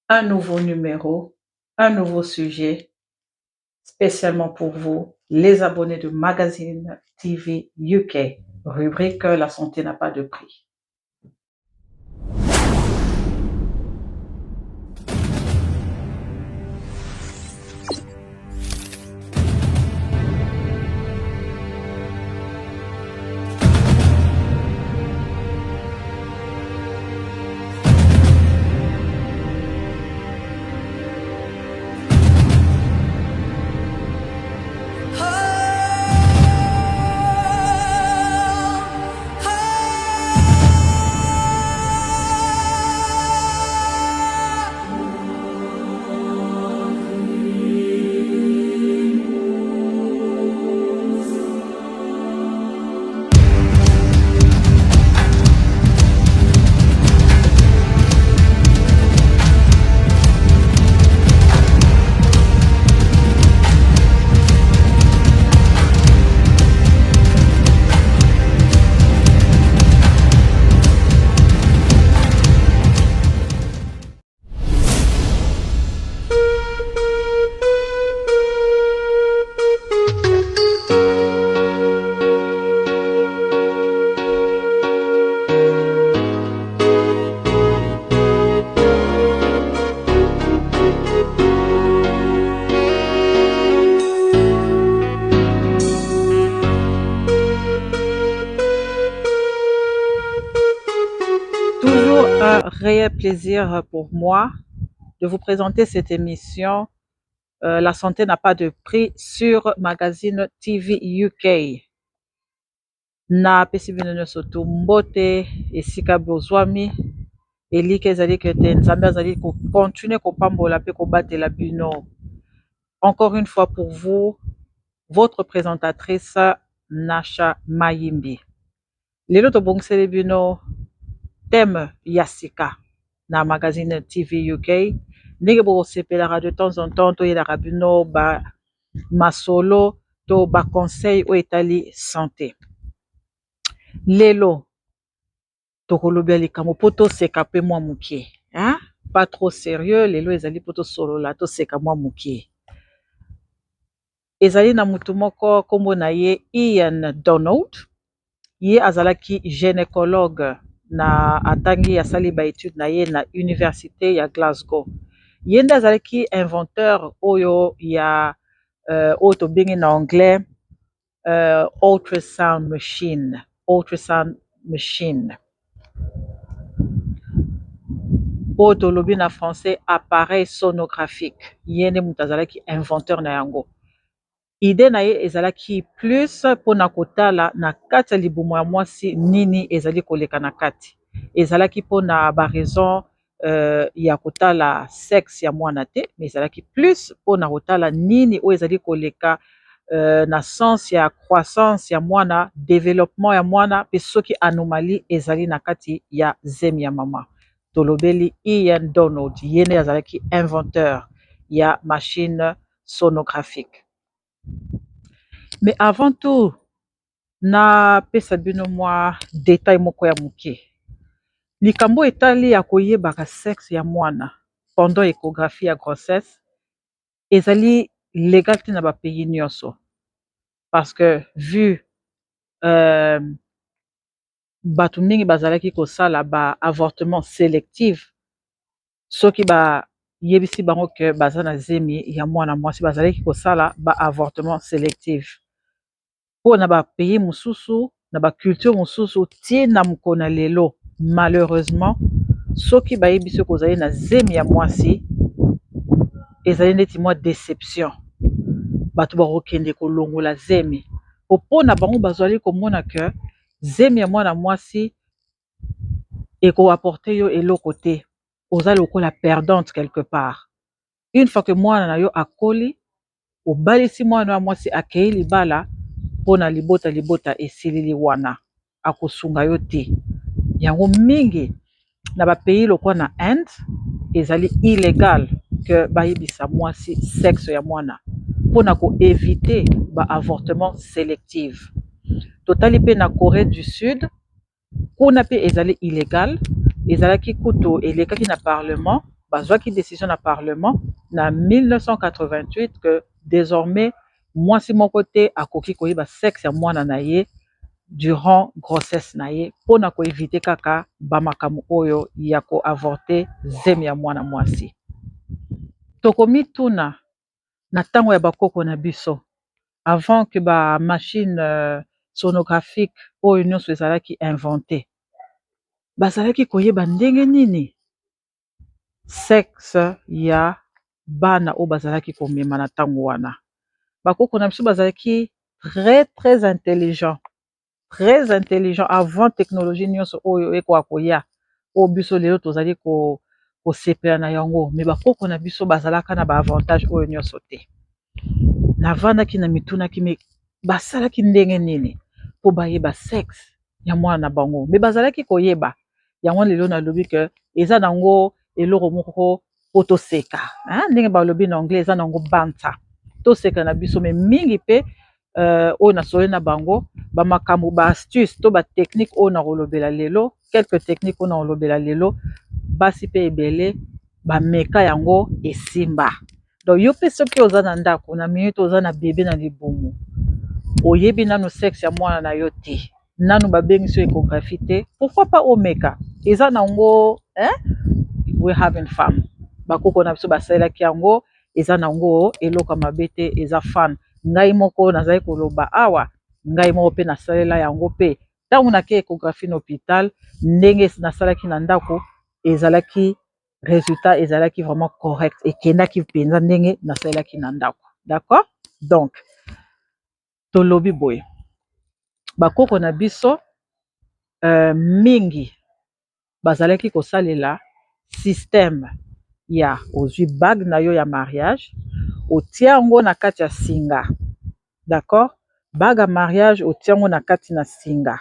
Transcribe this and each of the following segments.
un nouveau numéro, un nouveau sujet spécialement pour vous, les abonnés de Magazine TV UK, rubrique La santé n'a pas de prix. Toujours un réel plaisir pour moi de vous présenter cette émission. La santé n'a pas de prix sur Magazine TV UK. Na pesi bino nyonso tu mbote esika bozwami elike ezali ke te nzambe azali continue kopambola pe kobatela bino. Encore une fois pour vous, votre présentatrice Nasha Mayimbi. Lelo tobongiseli bino thème ya sika na Magazine TV UK. Ndenge bokosepelaka de temps en temps toyelaka bino ba masolo to ba conseil oyo etali santé. Lelo tokolobela likambo mpo toseka mpe mwa mokie, pas trop sérieux. Lelo ezali mpo tosolola toseka mwa mokie. Ezali na mutu moko kombo na ye Ian Donald. Ye azalaki gynécologue na atangi asali ba étude na ye na université ya Glasgow. Ye nde azalaki inventeur oyo ya oyo tobengi na anglais ultrasound machine. Oyo tolobi na français appareil sonographique. Ye nde mutu azalaki inventeur na yango. Idée na ye ezalaki plus mpona kotala na kati ya libumu ya mwasi nini ezali koleka na kati. Ezalaki mpona ba raison ya kotala sexe ya mwana te, mais ezalaki plus mpona kotala nini oyo ezali koleka na sens ya croissance ya mwana, développement ya mwana, pe soki anomalie ezali na kati ya zemi ya mama. Tolobeli Ian Donald, ye nde azalaki inventeur ya machine sonographique. Mais avant tout, na pesa bino mwa détail moko ya moke. Likambo etali ya koyebaka sexe ya mwana pendant échographie ya grossesse ezali légal te na ba pays nyonso. Parce que vu bato mingi bazalaki kosala ba avortement sélectif, soki ba yebisi bango ke baza na zemi ya mwana mwasi bazalaki kosala ba avortement sélectif. Po na ba pays mosusu na ba culture mosusu tie na mokona lelo, malheureusement soki bayebi soki ozali na zemi ya mwasi ezali neti mwa déception. Bato bakokende kolongola zemi po na bango bazwali komona ke zemi ya mwana mwasi ekoapporte yo eloko te, oza lokola perdante quelque part. Une fois que mwana na yo akoli, obalisi mwana wa mwasi akei libala, mpona libota esilili wana akosunga yo te. Yango mingi na ba pays lokwa na Inde ezali illégal que bayebisa mwasi sexe ya mwana mpona koevite ba avortement sélectif. Totali pe na Corée du Sud kuna pe ezali illégal, ezalaki kutu elekaki na parlement bazwaki décision na parlement na 1988 que désormais mwasi moko te akoki koyeba sexe ya mwana na ye durant grossesse na ye mpona koevite kaka bamakambo oyo ya koavorte zemi ya mwana mwasi. Tokomituna na ntango ya bakoko na biso avant que bamachine sonographique oyo nyonso ezalaki invente, bazalaki koyeba ndenge nini sexe ya bana oyo bazalaki komema na ntango wana. Bakoko na biso bazalaki très intelligent, très intelligent avant technologie nyonso oyo ekoka koya oyo biso lelo tozali kosepela na yango, me bakoko na biso bazalaka na baavantage oyo nyonso te. Navandaki na mitunaki me basalaki ndenge nini mpo bayeba sexe ya mwana na bango, me bazalaki koyeba yango. Lelo nalobi ke eza nango eloko moko po toseka, ndenge balobi na anglais eza nango banta, toseka na biso me mingi mpe oyo nasoli na bango bamakambo baastuce to batechnique oyo nakolobela lelo, quelques techniques oyo nakolobela lelo, basi mpe ebele bameka yango esimba. Donc yo mpe soki oza na ndako na minute oza na bebe na libumu oyebi nanu sexe ya mwana na yo te, nanu babengisi yo échographie te, pourquoi pas omeka, eza nango we having fun. Bakoko na biso basalelaki yango, eza nango eloko mabe te, eza fan. Ngai moko nazali koloba awa, ngai moko mpe nasalela yango mpe ntango nake échographie na hôpital ndenge nasalaki na ndako ezalaki résultat ezalaki vraiment correct, ekendaki mpenza ndenge nasalelaki na ndako. D'accord? Donc tolobi boye bakoko na biso mingi bazalaki kosalela système ya ozwi bague na yo ya mariage otia yango na kati ya singa. D'accord? Bague ya mariage otia yango na kati na singa,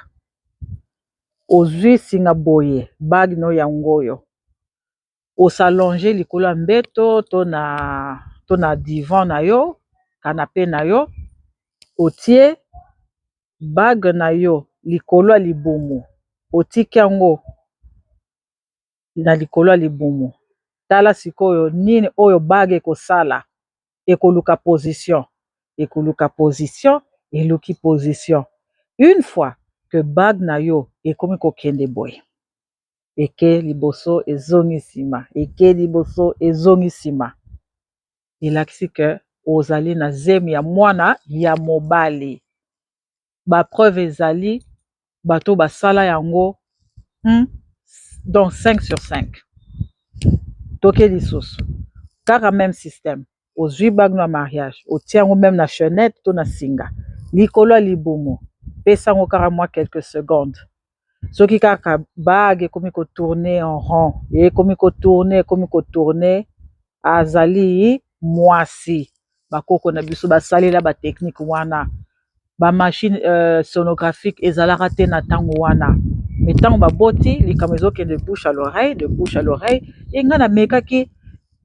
ozwi singa boye bague no yango oyo osalonge likolo ya mbeto to na divan na yo, canapé na yo, otie bague na yo likolo ya libumu, otiki yango na likolo ya libumu. Tala sikoyo nini oyo bague ekosala, ekoluka position, ekoluka position, eluki position. Une fois que bague na yo ekomi kokende boye, eke liboso ezongi nsima, eke liboso ezongi nsima, elakisi ke ozali na zemi ya mwana ya mobali. Bapreuve ezali bato basala yango donc 5 sur 5. Toke lisusu kaka même système, ozwi bague na mariage otia yango même na chenette to na singa likolo ya libumu, pesa yango kaka mwa quelques secondes. Soki kaka bague ekomi kotourne en rond, ekomi kotourne, azali mwasi. Bakoko na biso basalela batechnique wana, bamachine sonographique ezalaka te na ntango wana, me ntango baboti likambo ezokende de bouche à l'oreille. Enga namekaki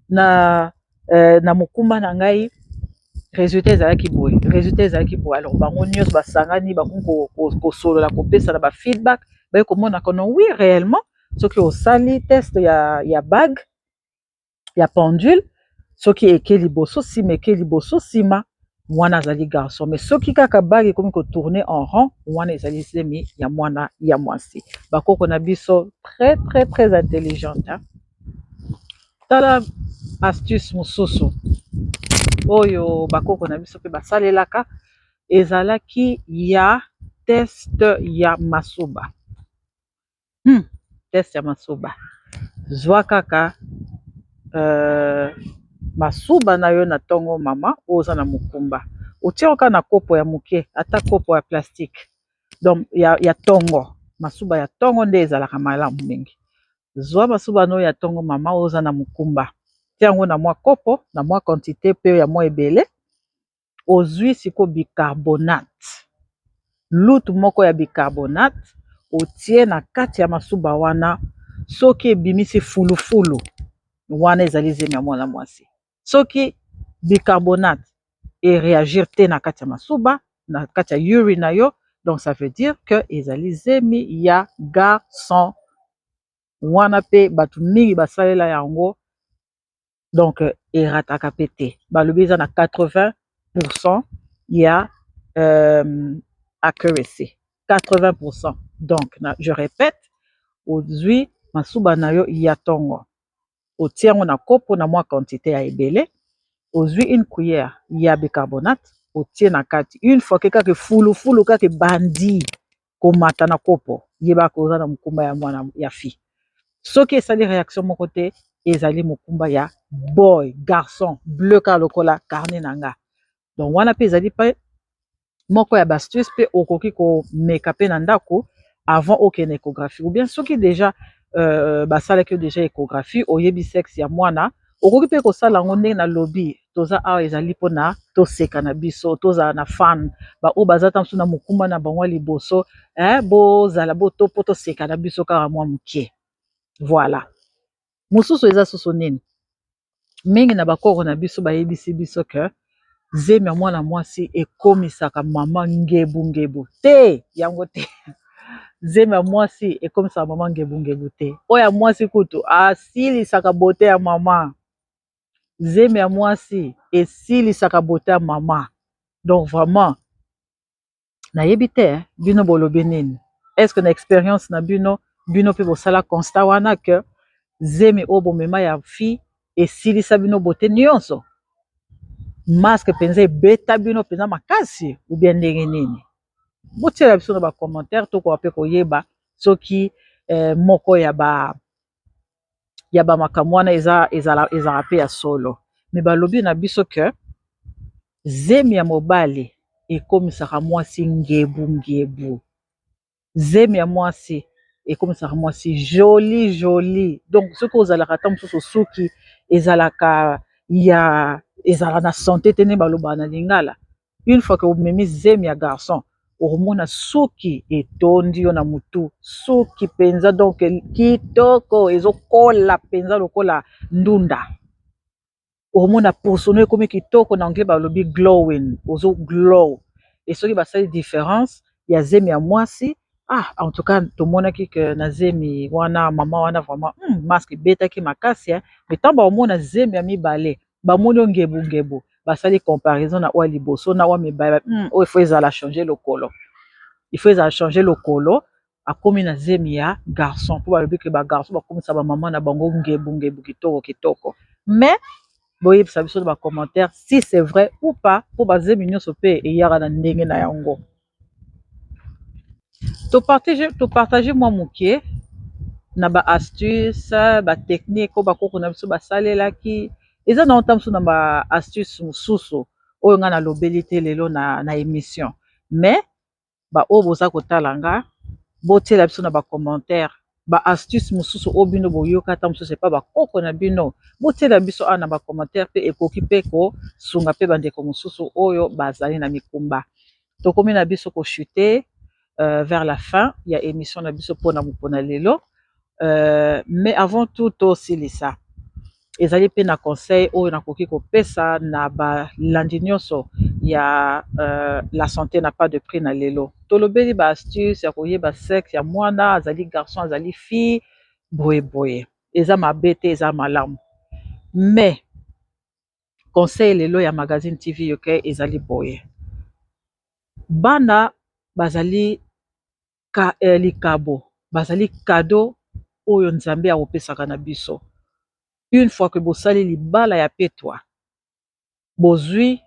na mokumba na ngai, résultat ezalaki boye. Alors bango nyonso basangani bakoki kosolola kopesa na bafeedback, baye komona kono oui réellement soki osali test ya bague ya pendule, soki eke liboso nsima mwana azali garçon, mais soki kaka bague ekomi kotourne en rond wana ezali zemi ya mwana ya mwasi. Bakoko na biso très intelligente. Tala astuce mosusu oyo bakoko na biso mpe basalelaka, ezalaki ya test ya masuba. Test ya masuba, zwa kaka masuba na yo na ntongo mama oyo oza na mokumba, otia kaka na kopo ya moke, ata kopo ya plastique, donc ya tongo. Masuba ya tongo nde ezalaka malamu mingi. Zwa masuba no ya tongo mama oyo oza na mokumba, tia yango na mwa kopo na mwa quantité pe ya mwa ebele, ozwi siko bicarbonate, lutu moko ya bicarbonate otie na kati ya masuba wana. Soki ebimisi fulufulu wana ezali zemi ya mwana mwasi. Soki bicarbonate eréagir te na kati ya masuba, na kati ya urine na yo, donc ça veut dire que ezali zemi ya garçon. Wana pe bato mingi basalela yango Donc erataka pété balobi eza na 80% il y a accuracy 80%. Donc je répète, ozwi masuba na yo ya tongo otia yango na kopo na mwa quantité ya ebele, ozwi une cuillère ya bicarbonate otie na kati. Une fois ke kaka fulufulu kaka ebandi komata na kopo, yebaka oza na mokumba ya mwana ya fi. Soki esali réaction moko te, ezali mokumba ya boy garçon bleu kaka lokola carnet na nga. Donc wana mpe ezali mpe moko ya bastuce mpe okoki komeka mpe na ndako avant okende échographie, ou bien soki déjà basalaki yo déjà échographie oyebi sexe ya mwana, okoki mpe kosala yango ndenge nalobi toza awa ezali mpona toseka na biso, tozala na fan baoyo baza ta mosusu na mokumba na bango liboso bozala boto mpo toseka na biso kaka mwa moke. Voilà. Mosusu eza susu nini, mingi na bakoko na biso bayebisi biso ke zemi ya mwana mwasi ekomisaka mama ngebu te, yango te. Zemi ya mwasi ekomisaka mama ngebu te. Oyo ya mwasi kutu asilisaka bote ya mama. Zemi ya mwasi esilisaka bote ya mama. Donc vraiment nayebi te bino bolobi nini. Est-ce que na expérience na bino mpe bosala constat wana ke zemi oyo bomema ya fi esilisa bino bote nyonso? Masque penza ebeta bino penza makasi ou bien ndenge nini? Botiela biso na bacommentaire tokoka mpe koyeba soki moko ya bamakambo wana ezala mpe ya solo. Me balobi na biso ke zemi ya mobali ekomisaka mwasi ngebu. Zemi ya mwasi ekomisaka mwasi joli. Donc soki ozalaka ata mosusu suki ezalaka na santé te nde balobaka na lingala, une fois que omemi zemi ya garçon okomona suki etondi yo na mutu, suki mpenza donc kitoko ezokola mpenza lokola ndunda, okomona posono ekomi kitoko, na anglais balobi glowing, ozo glow. Et soki basali différence ya zemi ya mwasi, en tout cas tomonaki ke na zemi wana mama wana vraiment masque ebetaki makasi mais ntango baomona zemi ya mibale bamoni yo ngebu basali comparaison na oyo liboso na oyo mibale, oyo ifo ezala changer lokolo, akomi na zemi ya garçon mpo balobi ke bagarçon bakomisa bamama na bango ngebu kitoko. Mais boyebisa biso na bacommentaire si c'est vrai ou pas, mpo bazemi nyonso mpe eyaka na ndenge na yango. Topartage mwa moke na baastuce batechnique oyo bakoko na biso basalelaki. Eza na ota mosusu na baastuce mosusu oyo nga nalobeli te lelo na émission, mais baoyo boza kotala nga botiela biso na bacommentaire baastuce mosusu oyo bino boyoka ata mosusu epa bakoko na bino, botiela biso awa na bacommentaire mpe ekoki mpe kosunga mpe bandeko mosusu oyo bazali na mikumba. Tokomi na biso kochute vers la fin ya émission na biso mpona lelo, mais avant tout tosilisa ezali mpe na conseil oyo nakoki kopesa na balandi nyonso ya la santé n'a pas de prix na lelo. Tolobeli baastuce ya koyeba sexe ya mwana azali garçon azali fille boye eza mabe te eza malamu, mais conseil lelo ya magazine TV yoke ezali boye. Bana bazali likabo, bazali cadeau oyo Nzambe akopesaka na biso. Une fois que bosali libala ya petwa, bozwi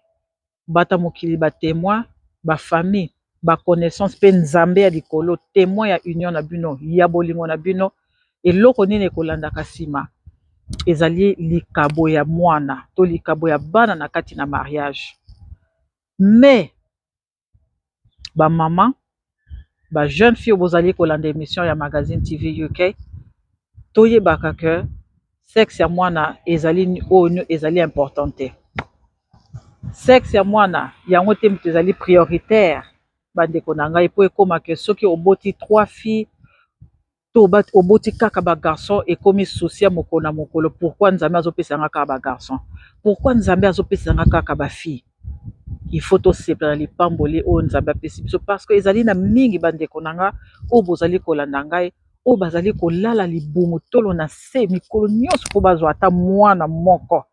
bata mokili batémoin, bafamille, baconnaissance mpe Nzambe ya likolo témoin ya union na bino ya bolingo na bino, eloko nini ekolandaka nsima ezali likabo ya mwana to likabo ya bana na kati na mariage. Mais bamama bajeune fille bozali kolanda émission ya magazine TV UK, toyebaka ke sexe ya mwana ezali oyo ezali important te. Sexe ya mwana yango te moto ezali prioritaire bandeko na ngai, mpo ekoma ke soki oboti 3 filles to oboti kaka bagarçon ekomi souci ya mokolo na mokolo. Pourquoi Nzambe azopesa nga kaka bagarçon? Pourquoi Nzambe azopesa nga kaka bafille? Il faut tosepela lipamboli oyo Nzambe apesi biso, parce que ezali na mingi bandeko na nga oyo bozali kolanda ngai oyo bazali kolala libumu tolo na se mikolo nyonso mpo bazwa ata mwana moko.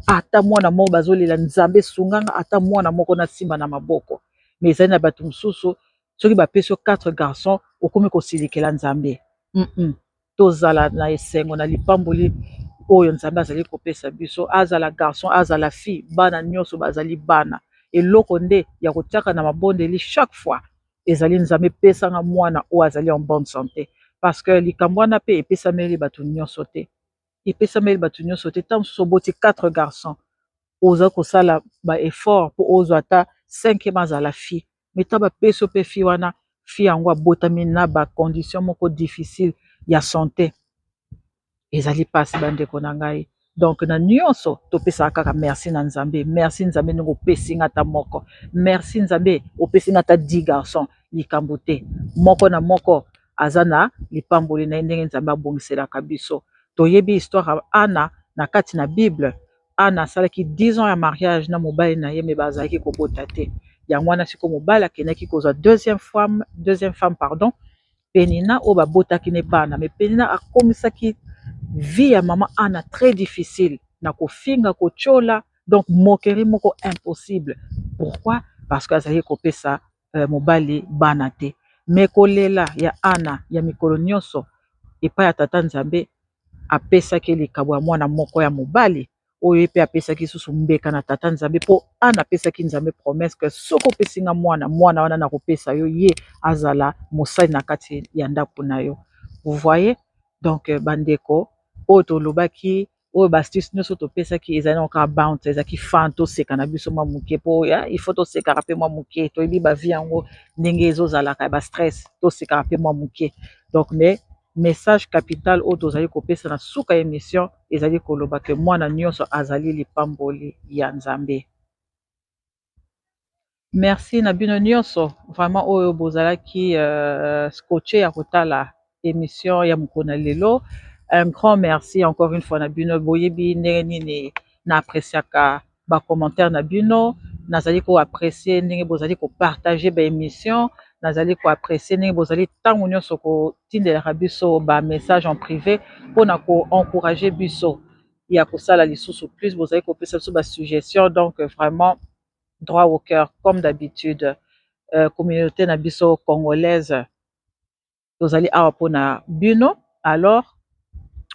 ata mwana moko bazolela nzambe sunganga ata mwana moko na simba na maboko. Mais ezali na bato mosusu soki bapesi yo 4 garçons okomi kosilikela nzambe. Tozala na esengo na lipamboli oyo nzambe azali kopesa biso, azala garçon azala fille, bana nyonso bazali bana. Eloko nde ya kotiaka na mabondeli chaque fois ezali nzambe pesanga mwana oyo azali en bonne santé, parce que likambo wana mpe epesameli bato nyonso te. Epesameli bato nyonso te. Ntango mosusu oboti 4 garçons oza kosala baeffort mpo ozwa ata 5e azala fille, mais ntango bapesi yo mpe fille wana, fille yango abotami na bacondition moko difficile ya santé, ezali mpasi bandeko na ngai. Donc na nyonso topesaka kaka merci na nzambe. Merci nzambe ndenge opesi nga ata moko, merci nzambe opesi nga ata 10 garçons. Likambo te, moko na moko aza na lipamboli na ye ndenge nzambe abongiselaka biso. Toyebi histoire ya Ana na kati na Bible. Ana asalaki 10 ans ya mariage na mobali na ye, me bazalaki kobota te. Yango wana siko mobali akendaki kozwa deuxième femme pardon, Penina oyo babotaki ne bana, me Penina akomisaki vie ya mama Ana très difficile, na kofinga kochola, donc moquerie moko impossible. Pourquoi? Parce que azalaki kopesa mobali bana te. Me kolela ya Ana ya mikolo nyonso epai ya tata nzambe apesaki likambo ya mwana moko ya mobali oyo ye mpe apesaki susu mbeka na tata nzambe, mpo Ana apesaki nzambe promesse que soki opesi nga mwana wana na kopesa yo ye azala mosali na kati ya ndako na yo. Vous voyez? Donc bandeko oyo tolobaki oyo bastuce nyonso topesaki ezali na kaka bounce, ezalaki fan toseka na biso mwa moke mpo il faut tosekaka mpe mwa moke, toyebi bavi yango ndenge ezozalaka ya bastress, tosekaka mpe mwa moke. Donc mais message capital oyo tozali kopesa na suka émission ezali koloba ke mwana nyonso azali lipamboli ya nzambe. Merci na bino nyonso vraiment oyo bozalaki scotché ya kotala émission ya mokolo na lelo. Un grand merci encore une fois na bino, boyebi ndenge nini na appréciaka ba commentaire na bino, nazali ko apprécier ndenge bozali ko partager ba émission, nazali ko apprécier ndenge bozali tango nyonso ko tindelaka biso ba message en privé mpona ko encourager biso ya kosala lisusu plus, bozali kopesa biso ba suggestion. Donc vraiment droit au cœur comme d'habitude. Communauté na biso congolaise tozali awa mpona bino, alors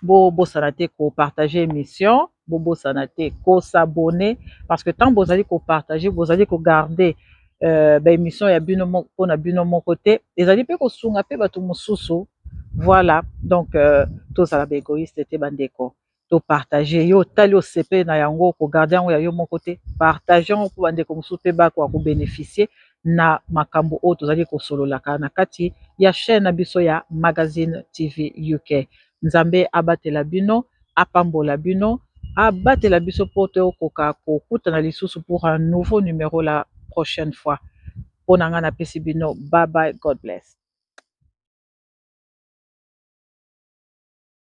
bosana te ko partager émission, bosana te ko s'abonner, parce que tant bozali ko partager bozali ko garder ba émission ya bino mpona bino moko te, ezali mpe kosunga mpe bato mosusu. Voilà, donc tozala ba égoïste te bandeko, to partager yo tali osepe na yango ko garder yango ya yo moko te, partager yango mpo bandeko mosusu mpe bakoka kobénéficier na makambo oyo tozali kosololaka na kati ya chaîne na biso ya Magazine TV UK. Nzambe abatela bino, apambola bino, abatela biso mpo tokoka kokutana lisusu pour un nouveau numéro la prochaine fois. Mpo na nga napesi bino, bye bye, God bless.